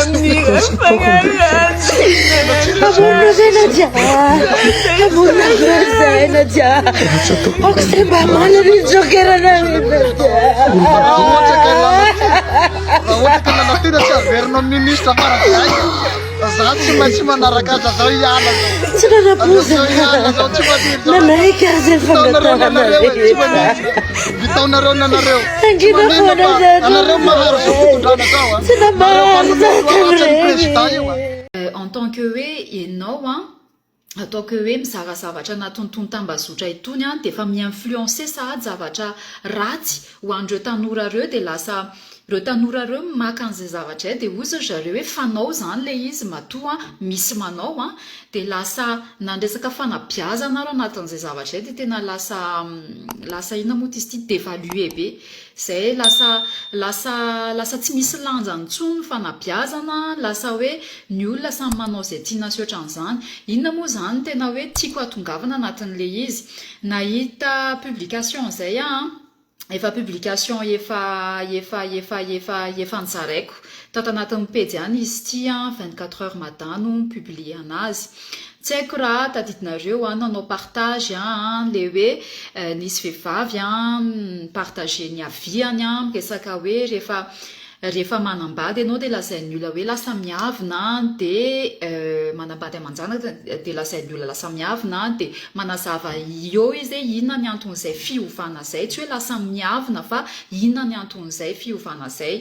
Amiga, pangalan. Abuna Nadia. Abuna Nadia. Okse mama ni jokera na Nadia. Rawat kana natira cha verno ministra para kaya. Zati machima narakata zoyala. Sina na pusa. Na naika zel fangata na. Bitaw na ron na reo. Thank you for that. Ana reo maro sa kutana sawa. Sina En tant que hoe ianao atao que hoe mizara zavatra anatin'ny tontambazotra itony dia efa mi-influencer sahady zavatra ratsy ho andreo tanora reo dia lasa reo tanora reo maka an'izay zavatra dia ozy zareo hoe fanao zany le izy matoa misy manao dia lasa nandresaka fanabeazana reo anatin'izay zavatra dia tena lasa ina moa izy ity dévalué be zay lasa tsy misy lanjany intsony fanabeazana lasa hoe ny olona samy manao izay tiana sy ohatran'izany inona moa zany tena hoe tiako atongavana anatin'le izy nahita publication zay efa publication efa nizaraiko tato anatin'ny pejy ihany izy ity 24 heures matin no publie anazy tsy haiko raha tadidinareo nanao partage le hoe nisy vehivavy partage ny aviany mikesaka hoe rehefa manambady ianao dia lazain'ny olona hoe lasa miavina dia manambady amanjana dia lazain'ny olona lasa miavina dia manazava eo izy hoe inona ny anton'izay fiovana zay tsy hoe lasa miavina fa inona ny anton'izay fiovana zay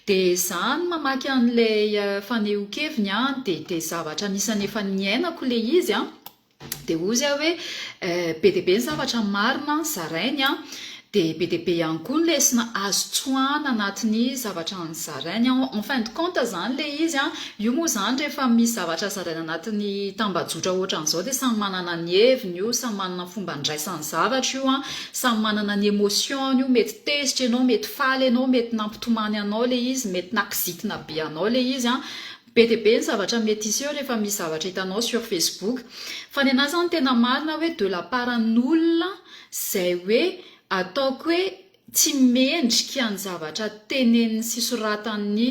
dia zany mamaky an'ilay fanehoan-keviny dia zavatra anisany efa niainako le izy dia ozy hoe be dia be ny zavatra marina zarainy dia be dia be ihany koa ny lesona azo tsoahana anatin'ny zavatra nyzarainy en fin de compte zany le izy io moa zany rehefa misy zavatra zaraina anatin'ny tambajotra ohatran'izao dia samy manana ny heviny io samy manana fomba ndraisan'ny zavatra io samy manana ny émotion io mety tezitra ianao mety faly ianao mety nampitomany anao le izy mety nakizitina be anao le izy be dia be ny zavatra mety isy eo rehefa misy zavatra hitanao sur Facebook fa ny anazy zany tena marina hoe de la part-n'olona zay hoe ataoko hoe tsy mendrika ny zavatra teneniny sy soratany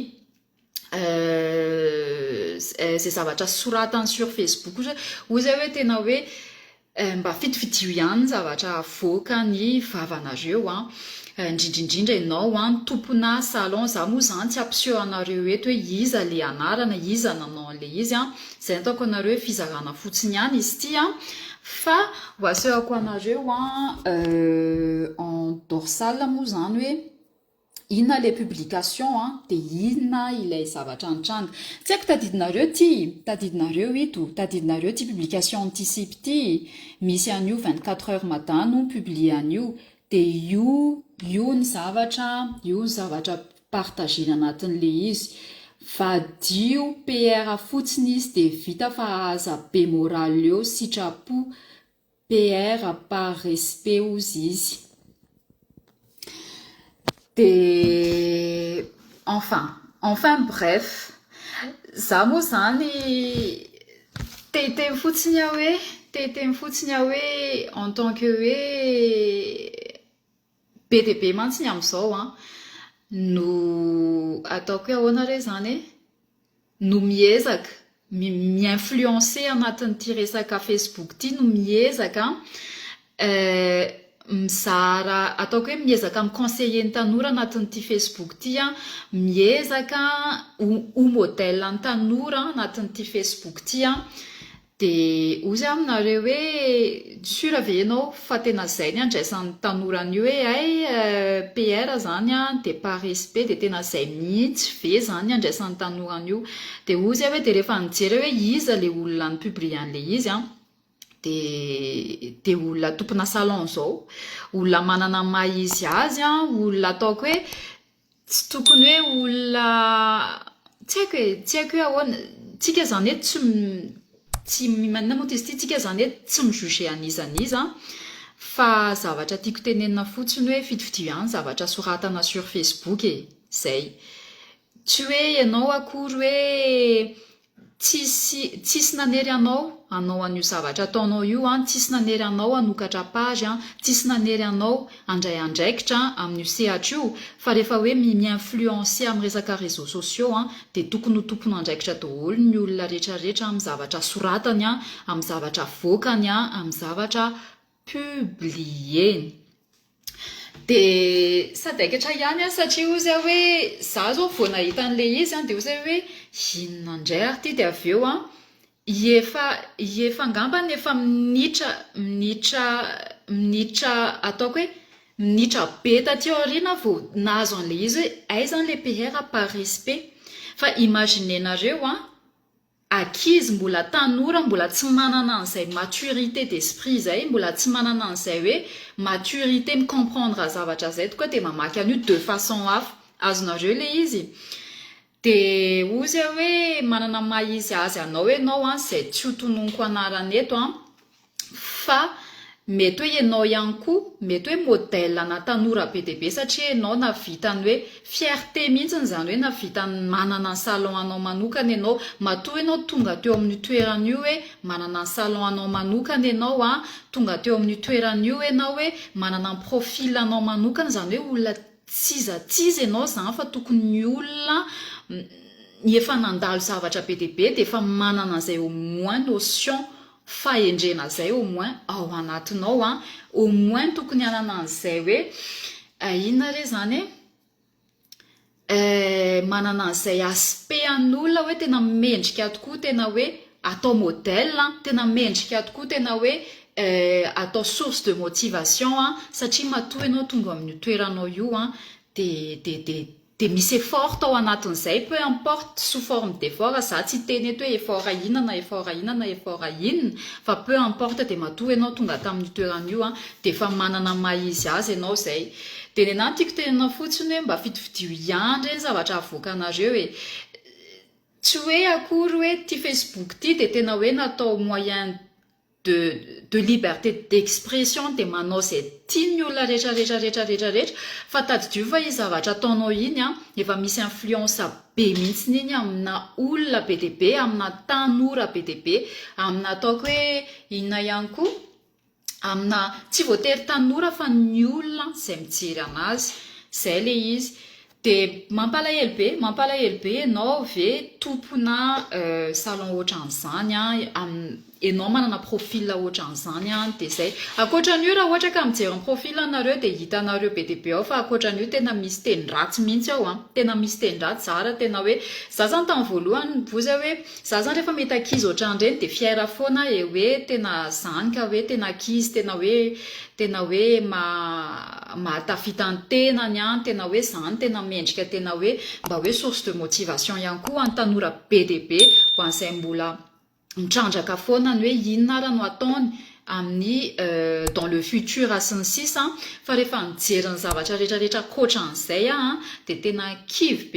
zay zavatra soratany sur Facebook ozy hoe tena hoe mba fitifidio ihany zavatra avoaka ny vavanareo indrindraindrindra ianao tompona salon za moa zany tsy ampiseho anareo eto hoe iza le anarana iza nanao an'le izy zay ataoko anareo fizarana fotsiny ihany izy ity fa ho asehoko anareo en dorsal moa zany hoe inona le publication dia inona ilay zavatra nitranga tsy haiko tadidinareo tadidinareo ty publication anticipe ity misy an'io 24 heures matin no publie an'io dia io ny zavatra partagena anatin'le izy vadio PR fotsiny izy dia vita fa aza be moral eo sitrapo PR par respect ozy izy de enfin bref za moa zany tetemy fotsiny hoe en tant que hoe be dia be mantsiny amin'izao no ataoko hoe ahoana re zany no miezaka mi-influencer anatin'ity resaka Facebook ty no miezaka mizara ataoko hoe miezaka mi-conseiller ny tanora anatin'ity Facebook ty miezaka ho modèle ny tanora anatin'ity Facebook ty dia ozy aminareo hoe sura ve ianao fa tena zay ny andraisan'ny tanorany io hoe PR zany dia par respect dia tena zay mihitsy ve zany andraisan'ny tanorany io dia ozy hoe dia rehefa nijery hoe iza le olona ny publie an'le izy dia olona tompona salon zao olona manana maha izy azy olona ataoko hoe tsy tokony hoe olona tsy haiko hoe ahoana tsika zany hoe tsy manana moa izy ity tsika zany hoe tsy mijuge an'izaniza fa zavatra tiako tenenina fotsiny hoe fitifidio ihany zavatra soratana sur Facebook zay tsy hoe ianao akory hoe tsisy nanery anao an'io zavatra ataonao io an, tsisy nanery anao hanokatra page an, tsisy nanery anao andray andraikitra amin'io sehatra io, fa rehefa hoe mi-influencer amin'ny resaka réseaux sociaux an, de tokony ho tompony andraikitra daholo ny olona rehetrarehetra amin'ny zavatra soratany an, amin'ny zavatra voakany an, amin'ny zavatra publieny. De sadaikatra ihany an, satria ho zay hoe za zao vao nahita an'le izy an, de ho zay hoe inona indray ary ty, de avy eo an efa angambany efa minitra ataoko hoe minitra be taty aoriana vao nahazo an'le izy hoe aiza an'le PR par respect. Fa imaginenareo an, akizy mbola tanora, mbola tsy manana an'izay maturité d'esprit zay, mbola tsy manana an'izay hoe maturité micomprendre zavatra zay tokoa, de mamaky an'io de façon hafa. Azonareo le izy. De ozy hoe manana mahizy azy anao ianao an, zay tsy ho tononoko anarany eto an, fa mety hoe ianao ihany koa, mety hoe modèle ana tanora be dia be, satria ianao navitany hoe fierté mihitsy zany hoe navitany manana ny salon anao manokana ianao, matoa ianao tonga teo amin'ny toeran'io hoe manana ny salon anao manokana ianao an, tonga teo amin'ny toeran'io ianao hoe manana ny profil anao manokana, zany hoe olona tsizatsiza ianao zany, fa tokony ny olona efa nandalo zavatra be dia be, de efa manana an'izay au moins notion fahendrena zay au moins ao anatinao an, au moins tokony hanana an'izay hoe inona re zany manana an'izay aspect an'olona hoe tena mendrika tokoa, tena hoe atao modèle, tena mendrika tokoa, tena hoe atao source de motivation an, satria matoa ianao tonga amin'ny toeranao io an, de misy effort ao anatin'izay, peu importe sous forme d'effort, za tsy teny eto hoe effort inona, fa peu importe, de matoa ianao tonga tamin'ny toeran'io an, de efa manana mahizy azy ianao zay. De nenahy tiako tenena fotsiny hoe mba fidividio ihany reny zavatra avoakanareo hoe tsy hoe akory hoe ty Facebook ty de tena hoe natao moyen de liberté d'expression, de manao zay tiany olona rehetra, fa tadidio fa izy zavatra ataonao iny an, efa misy influence be mihitsy iny amina olona be dia be, amina tanora be dia be, amina ataoko hoe inona ihany koa, amina tsy voatery tanora fa ny olona zay mijery anazy, zay le izy. De mampalahelo be ianao ve tompona salon ohatran'izany an, ianao manana profil ohatran'izany an, de zay. Akoatran'io raha ohatra ka mijery ny profil anareo de hitanareo be dia be ao, fa akoatran'io tena misy teny-dratsy mihitsy ao an, tena misy teny-dratsy zara, tena hoe za zany tamin'ny voalohany nivoza hoe za zany rehefa mety ankizy ohatran'ireny de fiera foana hoe tena zany ka hoe tena ankizy, tena hoe mahatafita ny tenany an, tena hoe zany tena mendrika, tena hoe mba hoe source de motivation ihany koa an tanora be dia be ho an'izay mbola mitrandraka foana ny hoe inona ara no ataony amin'ny dans le futur sy ny sisa, fa rehefa mijery ny zavatra rehetrarehetra koatran'izay de tena kivy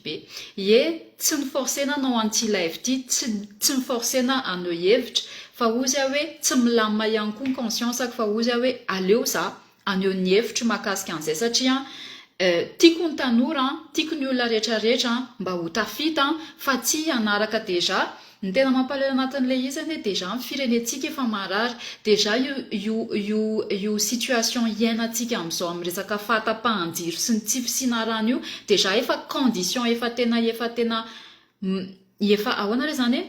be. Ie tsy niforsena anao an'ity live ty, tsy niforsena anao hevitra, fa ozy hoe tsy milamina ihany koa ny conscience, fa ozy hoe aleo za aneo ny hevitra mahakasika an'izay, satria tiako ny tanora, tiako ny olona rehetrarehetra mba ho tafita, fa tsy hanaraka deja. Ny tena mampalahelo anatin'le izy hoe deja ny firenentsika efa marary, deja io situation iainantsika amin'izao amin'ny resaka fahatapahan-jiro sy ny tsy fisiana rano io, deja efa condition efa ahoana re zany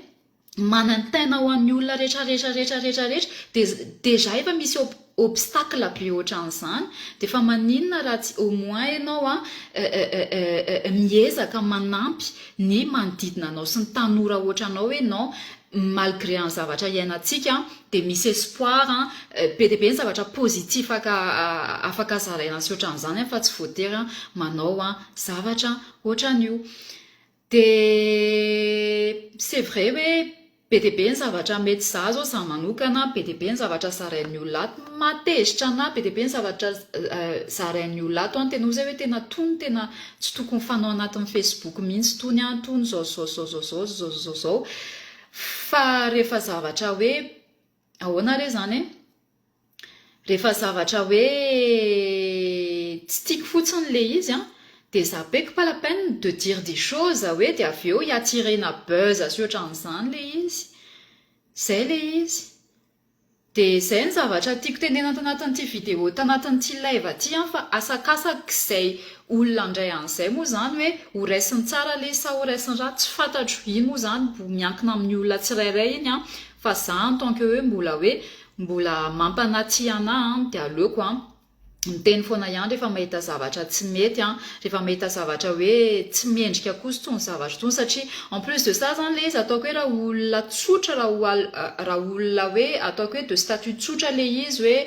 manantaina ho an'ny olona rehetrarehetra, deja efa misy obstacle be ohatran'izany, de fa maninona raha tsy au moins ianao miezaka manampy ny manodidina anao sy ny tanora ohatranao hoe non, malgré ny zavatra iainantsika de misy espoir be dia be ny zavatra positif afaka zaraina sy ohatran'izany, fa tsy voatery manao zavatra ohatran'io. De c'est vrai hoe be dia be ny zavatra mety za zao za manokana, be dia be ny zavatra zarain'ny olona ato, matezitra anahy be dia be ny zavatra zarain'ny olona ato, tena ho zay hoe tena tony tena tsy tokony fanao anatin'ny Facebook mihitsy tony zao, fa rehefa zavatra hoe ahoana re zany rehefa zavatra hoe tsy tiako fotsiny le izy de ça peut pas la peine de dire des choses ouais de avy eo attirer na buzz sy ohatran'izany le izy zay le izy de zay ny zavatra tiako tenena tanatin'ity vidéo tanatin'ity live ty fa asakasak'izay olona andray an'izay moa zany hoe ho raisiny tsara le sa ho raisiny raha tsy fantatro ino moa zany miankina amin'ny olona tsirairay iny fa za en tant que mbola mampanaty ana de aleoko miteny foana ihany rehefa mahita zavatra tsy mety rehefa mahita zavatra hoe tsy mendrika kosa tony zavatra tony satria en plus de ça zany le izy ataoko hoe raha olona tsotra raha olona hoe ataoko hoe de statut tsotra le izy hoe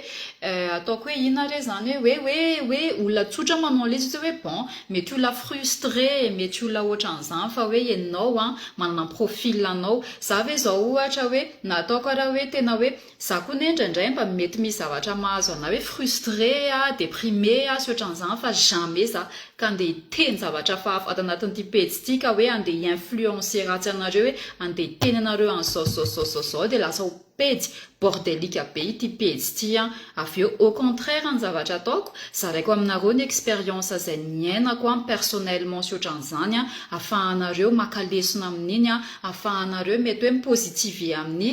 ataoko hoe inona re zany hoe olona tsotra manao le izy hoe bon mety olona frustré mety olona ohatran'izany fa hoe ianao manana profil anao za ve zao ohatra hoe na ataoko raha hoe tena hoe za koa indraindray mba mety misy zavatra mahazo ana hoe frustré déprimé sy ohatran'izany fa jamais za ka andeha hiteny zavatra fa ato anatin'ity pejy ity ka hoe andeha influencer ratsy anareo hoe andeha hiteny anareo an'zao de lasa pejy bordelika be ity pejy ity avy eo au contraire ny zavatra ataoko zaraiko aminareo ny expérience zay niainako personnellement sy ohatran'izany ahafahanareo maka lesona amin'iny ahafahanareo mety hoe positive amin'ny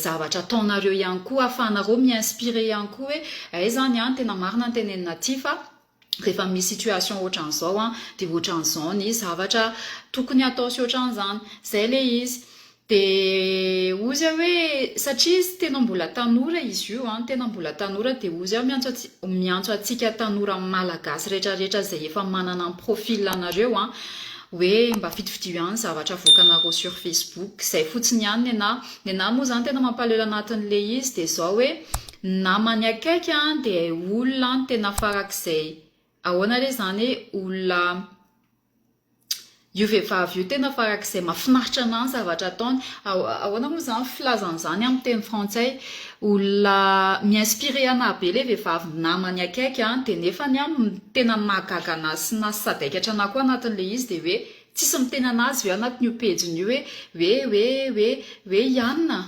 zavatra ataonareo ihany koa ahafahanareo mi-inspiré ihany koa hoe ay zany tena marina ny tenenina ty fa rehefa misy situation ohatran'izao de ohatran'izao ny zavatra tokony atao sy ohatran'izany zay le izy de ozy hoe satria izy tena mbola tanora izy io tena mbola tanora de ozy miantso atsika tanora malagasy rehetrarehetra zay efa manana ny profil anareo hoe mba fitifidio ihany zavatra voakanareo sur Facebook zay fotsiny ihany nena moa zany tena mampalelo anatin'le izy de zao hoe namany akaiky de olona tena farak'izay ahoana re zany olona io vehivavy io tena farak'izay mahafinaritra anany zavatra ataony ahoana moa zany filazan'izany amin'ny teny frantsay olona mi-inspiré ana be le vehivavy namany akaiky de nefany tena mahagaga anazy sy nasadaikatra ana koa anatin'le izy de hoe tsisy miteny anazy hoe anatin'io pejiny io hoe ianina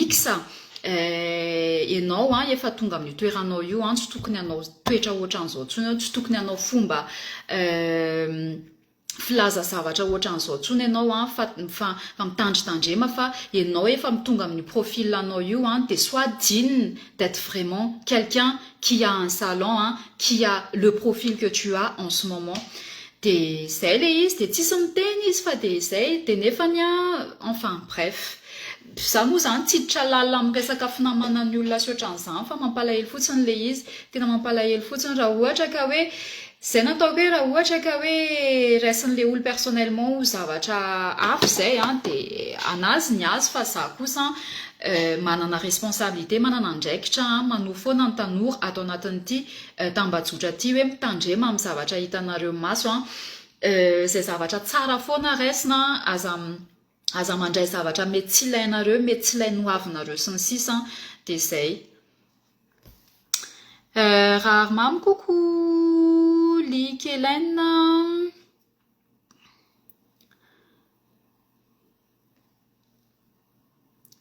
iksa ianao efa tonga amin'ny toeranao io tsy tokony anao toetra ohatran'izao tsony tsy tokony anao fomba filaza zavatra ohatran'izao tsony ianao fa mitandritandrema fa ianao efa mitonga amin'ny profil anao io de soit digne d'être vraiment quelqu'un qui a un salon qui a le profil que tu as en ce moment de zay le izy de tsisy miteny izy fa de zay de nefany enfin bref za moa zany tsiditra lalina amin'ny resaka finamana ny olona sy ohatran'izany fa mampalahelo fotsiny le izy tena mampalahelo fotsiny raha ohatra ka hoe zay nataoko hoe raha ohatra ka hoe raisin'le olo personnellement ho zavatra afo zay de anazy ny azy fa za kosa manana responsabilité manana andraikitra manohy foana ny tanora atao anatin'ity tambajotra ty hoe mitandrema amin'ny zavatra hitanareo maso zay zavatra tsara foana raisina aza mandray zavatra mety tsy ilainareo mety tsy ilain'ny hoavinareo sy ny sisa de zay rare mam coucou lik Hélène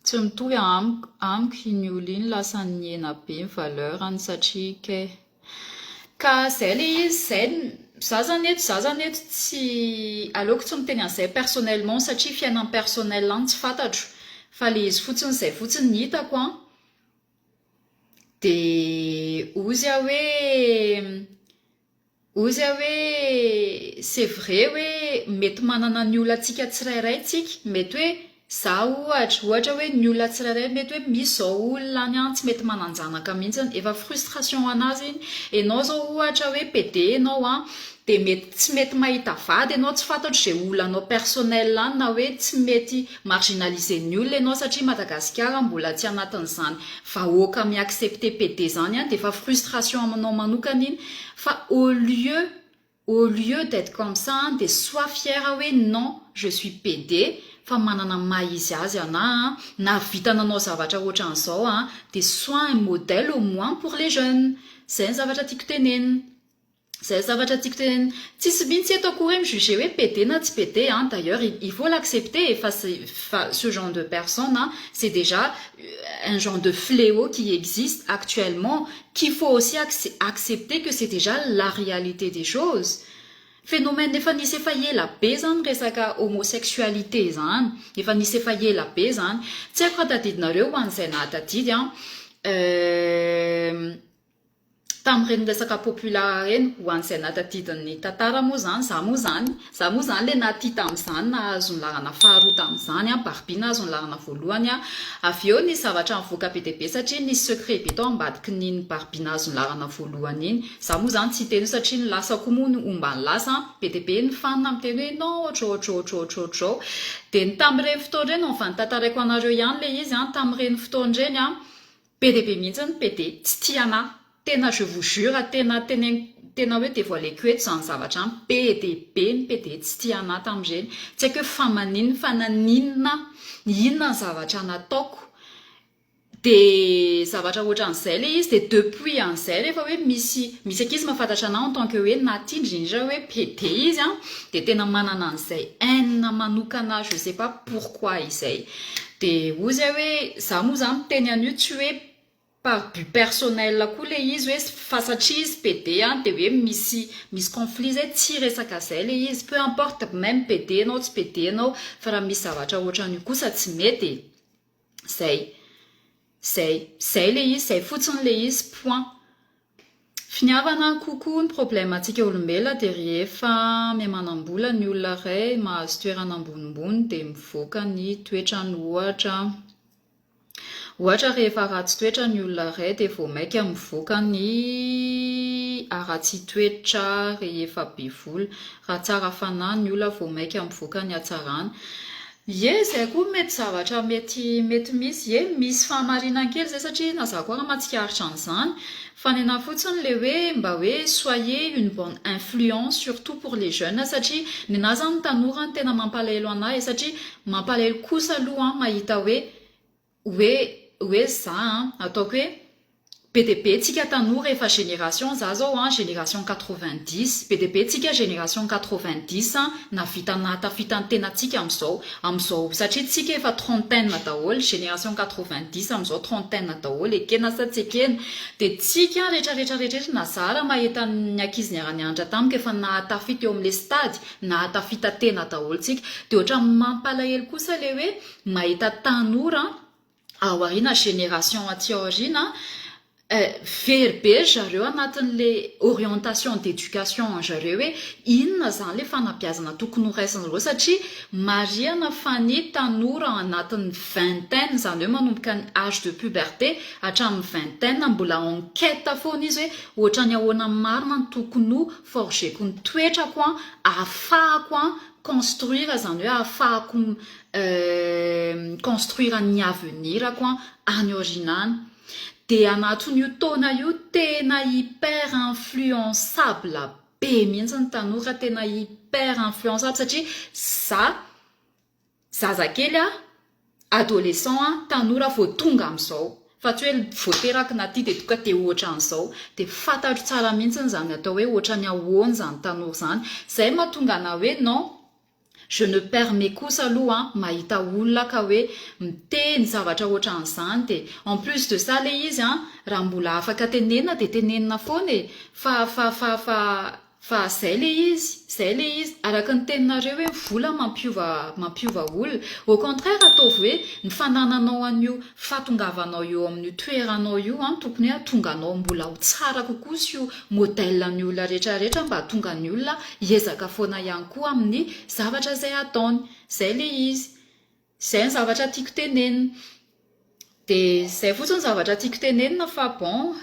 tsy mitovy amiko iny olo iny lasa niena be ny valeur satria ke ka zay le izy zay za zany eto tsy aleoko tsy miteny an'izay personnellement satria fiainany personnel tsy fantatro fa le izy fotsiny zay fotsiny ny hitako de ozy hoe c'est vrai hoe mety manana ny olona tsika tsirairay tsika mety hoe za ohatra hoe ny olona tsirairay mety hoe misy zao olona any tsy mety mananjanaka mihitsy efa frustration anazy iny enao zao ohatra hoe pede enao de mety tsy mety mahita vady enao tsy fantatro zay olanao personnel any na hoe tsy mety marginaliser ny olona enao satria Madagasikara mbola tsy anatin'izany vahoaka mi-accepter pede zany de efa frustration aminao manokana iny fa au lieu d'être comme ça de sois fier hoe non je suis pede fa manana maizy azy na vitananao zavatra ohatran'izao de sois un modèle au moins pour les jeunes zay ny zavatra tiako tenenina zay zavatra tiako tenenina tsisy mihitsy eto akory hoe mijuger hoe pede na tsy pede d'ailleurs il faut l'accepter fa ce genre de personne c'est déjà un genre de fléau qui existe actuellement qu'il faut aussi accepter que c'est déjà la réalité des choses phénomène efa nisy efa ela be zany resaka homosexualité zany efa nisy efa ela be zany tsy haiko tadidinareo ho an'izay nahatadidy tamin'ireny resaka populaire reny ho an'izay nahatadidin'ny tantara moa zany za moa zany le naty tamin'izany nahazo ny larana faharoa tamin'izany Barbie nahazo ny larana voalohany avy eo nisy zavatra mivoaka be dia be satria nisy secret be tao ambadiky n'iny Barbie nahazo ny larana voalohany iny za moa zany tsy teny satria ny lasako moa ny ombany lasa be dia be ny fanina miteny hoe non ohatrao dia ny tamin'ireny fotoana ireny fa nitantaraiko anareo ihany le izy tamin'ireny fotoana ireny be dia be mihitsy ny PD tsy tia anahy tena je vous jure tena hoe dévoileko eto zany zavatra be dia be ny PD tsy tia anahy tamin'ireny tsy haiko hoe fa maninona fa naninona inona ny zavatra nataoko dia zavatra ohatran'izay le izy dia depuis an'izay rehefa hoe misy ankizy mahafantatra anahy en tant que hoe naty indrindra hoe PD izy dia tena manana an'izay haine manokana je sais pas pourquoi izay dia ozy hoe za moa zany miteny an'io tsy hoe par but personnel koa le izy hoe fa satria izy PD dia hoe misy conflit zay tsy resaka zay le izy peu importe même PD anao tsy PD anao fa raha misy zavatra ohatran'io kosa tsy mety zay le izy zay fotsiny le izy point finiavana kokoa ny problème antsika olombelona dia rehefa mihamanam-bola ny olona ray mahazo toerana ambonimbony dia mivoaka ny toetrany ohatra rehefa ratsy toetra ny olona ray dia vao maika mivoaka ny aratsy toetra rehefa be vola raha tsara fanahy ny olona vao maika mivoaka ny hatsarana zay koa mety zavatra mety misy misy fahamarinana kely zay satria na za koa raha mahatsikaritra an'izany fa nena fotsiny le hoe mba hoe soyez une bonne influence surtout pour les jeunes satria nena zany ny tanora ny tena mampalahelo anahy satria mampalahelo kosa aloha mahita hoe za ataoko hoe be dia be tsika tanora efa génération za zao génération 90 be dia be tsika génération 90 navita natafita ny tenatsika am'izao satria tsika efa trentaine daholo génération 90 am'izao trentaine daholo ekena sa tsy ekena dia tsika rehetrarehetra nazara mahita ny ankizy niara-nianatra tamiko efa nahatafita eo amin'le stady nahatafita tena daholo tsika dia ohatra mampalahelo kosa le hoe mahita tanora ao aoriana génération aty aoriana very be zareo anatin'le orientation d'éducation zareo hoe inona zany le fanabeazana tokony ho raisin'ireo satria mariana fa ny tanora anatin'ny vingtaine zany hoe manomboka ny âge de puberté hatramin'ny vingtaine mbola enquête foana izy hoe ohatrany ahoana marina ny tokony ho forgeko ny toetrako ahafahako construire zany hoe ahafahako construire ny avenirako any aorinany dia anatin'io taona io tena hyper influençable be mihitsy ny tanora tena hyper influençable satria zazakely adolescent tanora vao tonga amin'izao fa tsy hoe voateraky naty dia toka te ohatra an'izao dia fantatro tsara mihitsy zany atao hoe ohatra ny ahoana zany tanora zany zay mahatonga ana hoe non je ne permets kosa aloha mahita olona ka hoe miteny zavatra ohatran'izany dia en plus de ça le izy raha mbola afaka tenenina dia tenenina foana fa zay le izy araka ny teninareo hoe vola mampiova olona au contraire ataovy hoe ny fanananao an'io fahatongavanao eo amin'ny toeranao io tokony hoe atonganao mbola ho tsara kokoa sy io modelen'ny olona rehetrarehetra mba hatonga ny olona hiezaka foana ihany koa amin'ny zavatra zay ataony zay le izy zay ny zavatra tiako tenenina dia zay fotsiny zavatra tiako tenenina fa bon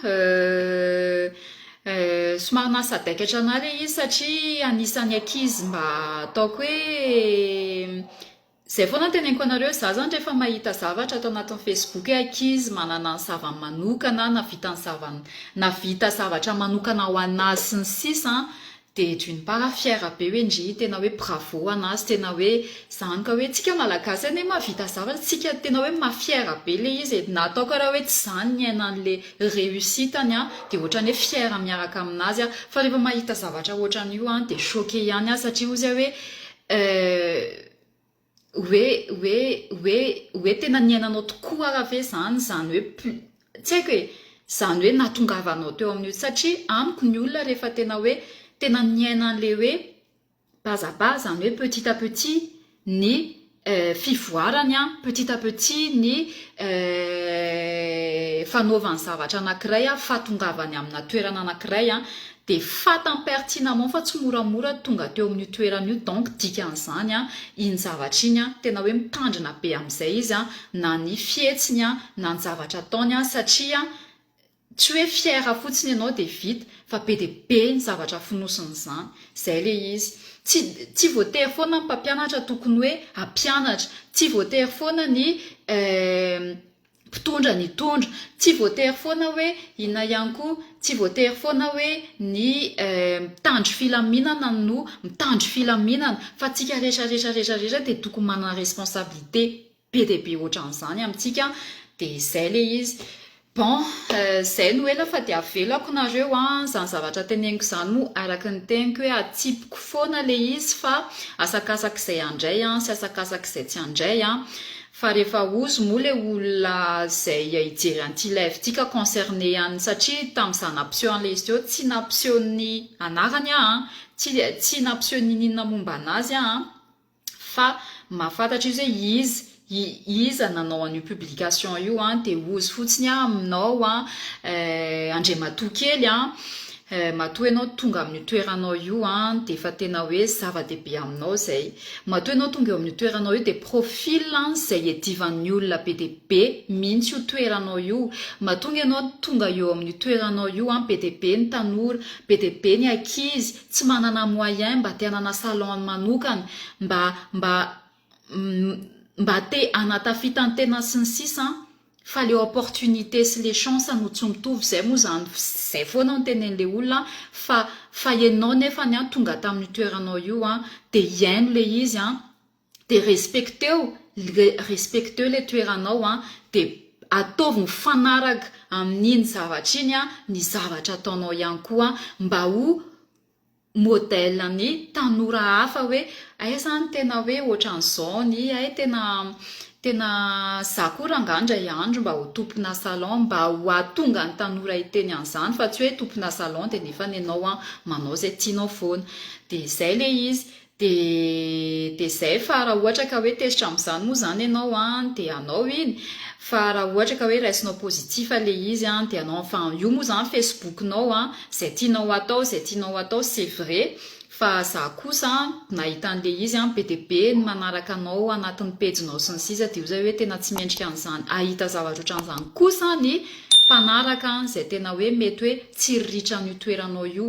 somary nasadaikatra anahy le izy satria anisan'ny ankizy mba ataoko hoe zay foana teneniko anareo za zany rehefa mahita zavatra atao anatin'ny Facebook hoe ankizy manana ny zavany manokana navita zavatra manokana ho anazy sy ny sisa dia d'une part fiera be hoe ndry tena hoe bravo anazy tena hoe zany ka hoe tsika malagasy ane mavita zavatra tsika tena hoe mafiera be le izy na ataoko raha hoe tsy zany ny ainan'le réussitany dia ohatrany hoe fiera miaraka aminazy fa rehefa mahita zavatra ohatran'io dia choqué ihany satria ozy hoe tena ny ainanao tokoa raha ve zany hoe tsy haiko hoe zany hoe nahatongavanao teo amin'io satria amiko ny olona rehefa tena ny ainan'le hoe base à base zany hoe petit à petit ny fivoarany petit à petit ny fanaovany zavatra anankiray fatongavany amina toerana anankiray de fatany pertinemment fa tsy moramora tonga teo amin'ny toerana io donc dikan'izany iny zavatra iny tena hoe mitandrina be amin'izay izy na ny fietsiny na ny zavatra ataony satria tsy hoe fiera fotsiny ianao de vita fa be de be ny zavatra fonosiny zany zay le izy tsy voatery foana ny mpampianatra tokony hoe ampianatra tsy voatery foana ny mpitondra ny tondra tsy voatery foana hoe inona ihany koa tsy voatery foana hoe ny mitandro filaminana no mitandro filaminana fa tsika rehetra de tokony manana responsabilité be de be ohatran'izany amintsika de zay le izy bon zay no ela fa de avelako nareo zany zavatra teneniko zany mo araka ny teniko hoe atsipiko foana le izy fa asakasaka izay andray sy asakasaka izay tsy andray fa rehefa ozy moa le olona zay hijery an'ity live tika concerné ihany satria tamin'izaho nampiseho an'le izy teo tsy nampiseho ny anarany tsy nampiseho ny ninona momba anazy fa mahafantatra izy hoe iza nanao an'io publication io de ozy fotsiny aminao andrematoa kely matoa ianao tonga amin'ny toeranao io de efa tena hoe zava-dehibe aminao zay matoa ianao tonga eo amin'ny toeranao io de profil zay edivan'ny olona be de be mihitsy io toeranao io matonga ianao tonga eo amin'ny toeranao io be de be ny tanora be de be ny ankizy tsy manana moyen mba te hanana salon manokana mba te anatafitany tena sy ny sisa fa le opportunité sy le chance no tsy mitovy zay moa zay foana no tenen'le olona fa ianao nefa tonga tamin'ny toeranao io de iaino le izy de respecteo le toeranao de ataovy mifanaraka amin'iny zavatra iny ny zavatra ataonao ihany koa mba ho modèle ny tanora hafa hoe ay zany tena hoe ohatran'izao ny ay tena zakorangandray andro mba ho tompona salon mba ho atonga ny tanora hiteny an'izany fa tsy hoe tompona salon de nefa ianao manao zay tianao foana de zay le izy de zay fa raha ohatra ka hoe tezitra amin'izany moa zany ianao de anao iny fa raha ohatra ka hoe raisinao positif le izy de anao enfin io moa zany facebooknao zay tianao atao c'est vrai fa za kosa nahita an'le izy be de be ny manaraka anao anatin'ny pejinao sy ny sisa de io zay hoe tena tsy mendrika an'izany ahita zavatra ohatran'izany kosa ny mpanaraka zay tena hoe mety hoe tsy riritra ny toeranao io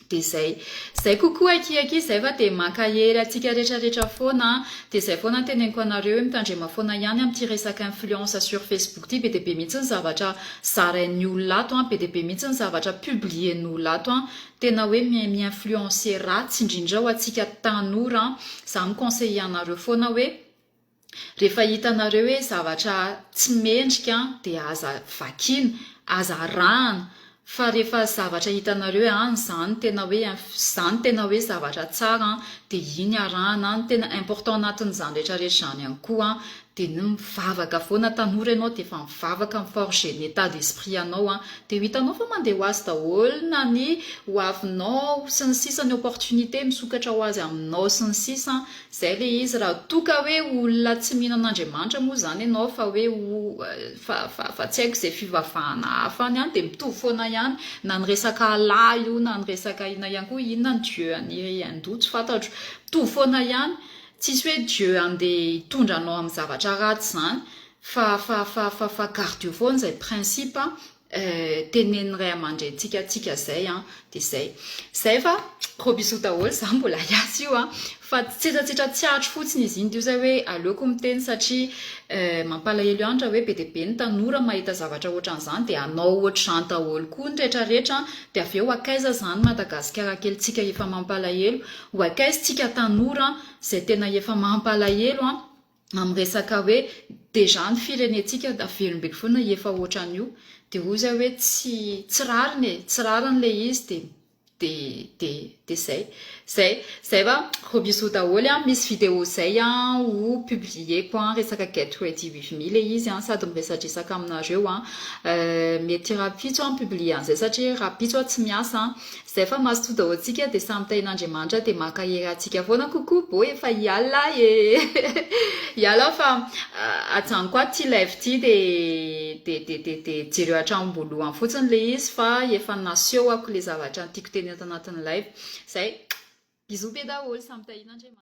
de zay kokoa akiaky zay fa de mankahery atsika rehetrarehetra foana de zay foana teneniko anareo hoe mitandrema foana ihany amin'ity resaka influence sur Facebook ty be de be mihitsy ny zavatra zarain'ny olona ato be de be mihitsy ny zavatra publien'ny olona ato tena hoe mi-influencer ratsy indrindra ho atsika tanora za miconseille anareo foana hoe rehefa hitanareo hoe zavatra tsy mendrika de aza vakina aza rahana fa rehefa zavatra hitanareo zany tena hoe zavatra tsara de iny arahana tena important anatin'izany rehetrarehetra zany ihany koa de ny mivavaka foana tanora ianao de efa mivavaka miforger ny état d'esprit anao de hitanao fa mandeha ho azy daholo na ny hoavinao sy ny sisa ny opportunité misokatra ho azy aminao sy ny sisa zay le izy raha toka hoe olona tsy mihinan'Andriamanitra moa zany ianao fa hoe fa tsy haiko zay fivavahana hafa any de mitovy foana ihany na ny resaka ala io na ny resaka ina ihany koa inona ny Dieu any hindoa tsy fantatro mitovy foana ihany tsisy hoe Dieu andeha hitondranao amin'ny zavatra ratsy zany fa gardio foana zay principe tenen'ny ray aman-drentsika zay de zay fa gros bisous daholo za mbola hiasy io fa tsetsatsitra tsy hatro fotsiny izy iny dio zay hoe aleoko miteny satria mampalahelo ihany raha hoe be de be ny tanora mahita zavatra ohatran'izany de anao ohatr'izany daholo koa ny rehetrarehetra de avy eo akaiza zany Madagasikara kelintsika efa mampalahelo ho akaizitsika tanora zay tena efa mampalahelo amin'ny resaka hoe deja ny firenetsika da velombeko foana efa ohatran'io de hoy zay hoe tsy rariny le izy de de zay va robiso daholo misy vidéo zay ho publieko resaka get ready with me le izy sady miresadresaka aminareo mety raha pitso publie an'izay satria raha pitso tsy miasa zay fa mahazo to daholo tsika de samy tain'Andriamanitra de makahery atsika foana kokoa bo efa hiala hiala fa atsano koa ty live ty de jereo hatranom-boalohany fotsiny le izy fa efa naseho ako le zavatra tiako teny anatin'ny live zay bisous be daholo samy tain'Andriamanitra